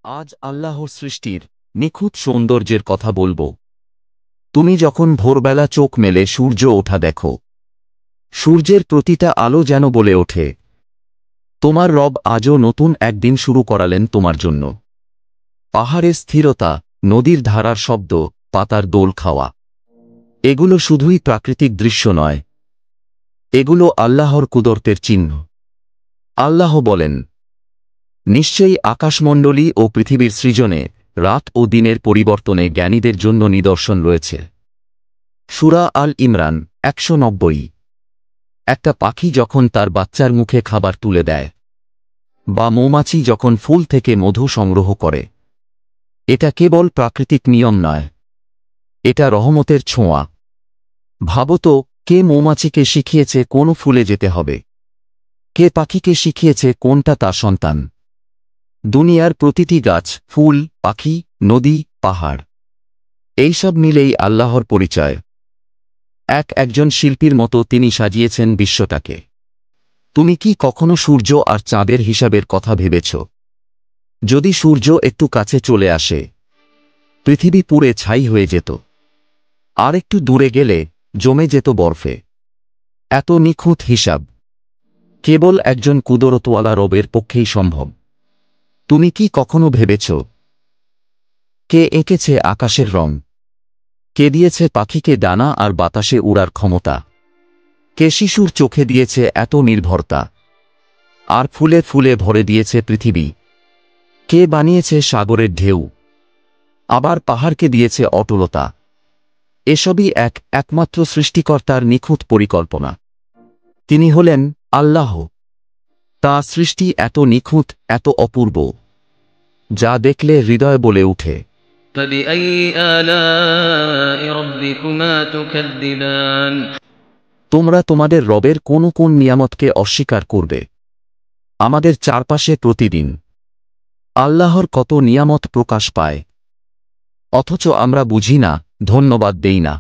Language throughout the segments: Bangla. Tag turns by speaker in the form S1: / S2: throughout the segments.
S1: আজ আল্লাহর সৃষ্টির নিখুঁত সৌন্দর্যের কথা বলবো। তুমি যখন ভোরবেলা চোখ মেলে সূর্য ওঠা দেখো, সূর্যের প্রতিটা আলো যেন বলে ওঠে, তোমার রব আজও নতুন একদিন শুরু করালেন তোমার জন্য। পাহাড়ের স্থিরতা, নদীর ধারার শব্দ, পাতার দোল খাওয়া, এগুলো শুধুই প্রাকৃতিক দৃশ্য নয়, এগুলো আল্লাহর কুদরতের চিহ্ন। আল্লাহ বলেন, নিশ্চয়ই আকাশমণ্ডলী ও পৃথিবীর সৃজনে, রাত ও দিনের পরিবর্তনে জ্ঞানীদের জন্য নিদর্শন রয়েছে। সূরা আল ইমরান ১৯০। একটা পাখি যখন তার বাচ্চার মুখে খাবার তুলে দেয়, বা মৌমাছি যখন ফুল থেকে মধু সংগ্রহ করে, এটা কেবল প্রাকৃতিক নিয়ম নয়, এটা রহমতের ছোঁয়া। ভাবো তো, কে মৌমাছিকে শিখিয়েছে কোন ফুলে যেতে হবে? কে পাখিকে শিখিয়েছে কোনটা তার সন্তান? দুনিয়ার প্রতিটি গাছ, ফুল, পাখি, নদী, পাহাড়, এইসব মিলেই আল্লাহর পরিচয়। একজন শিল্পীর মতো তিনি সাজিয়েছেন বিশ্বটাকে। তুমি কি কখনো সূর্য আর চাঁদের হিসাবের কথা ভেবেছ? যদি সূর্য একটু কাছে চলে আসে, পৃথিবী পুড়ে ছাই হয়ে যেত, আর একটু দূরে গেলে জমে যেত বরফে। এত নিখুঁত হিসাব কেবল একজন কুদরতওয়ালা রবের পক্ষেই সম্ভব। তুমি কি কখনো ভেবেছ, কে এঁকেছে আকাশের রং? কে দিয়েছে পাখিকে ডানা আর বাতাসে উড়ার ক্ষমতা? কে শিশুর চোখে দিয়েছে এত নির্ভরতা, আর ফুলে ফুলে ভরে দিয়েছে পৃথিবী? কে বানিয়েছে সাগরের ঢেউ, আবার পাহাড়কে দিয়েছে অটলতা? এসবই একমাত্র সৃষ্টিকর্তার নিখুঁত পরিকল্পনা। তিনি হলেন আল্লাহ। তাঁর সৃষ্টি এত নিখুঁত, এত অপূর্ব, যা দেখলে হৃদয় বলে উঠে,
S2: فبأي آلاء ربكما تكذبان।
S1: তোমরা তোমাদের রবের কোন কোন নিয়ামতকে অস্বীকার করবে? আমাদের চারপাশে প্রতিদিন আল্লাহর কত নিয়ামত প্রকাশ পায়, অথচ আমরা বুঝি না, ধন্যবাদ দেই না।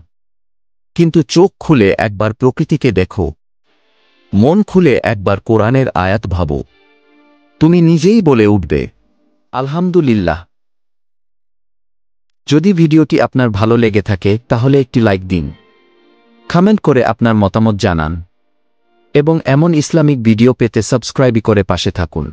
S1: কিন্তু চোখ খুলে একবার প্রকৃতিকে দেখো, মন খুলে একবার কোরআনের আয়াত ভাবো, তুমি নিজেই বলে উঠবে, আলহামদুলিল্লাহ। যদি ভিডিওটি আপনার ভালো লেগে থাকে তাহলে একটি লাইক দিন, কমেন্ট করে আপনার মতামত জানান, এবং এমন ইসলামিক ভিডিও পেতে সাবস্ক্রাইব করে পাশে থাকুন।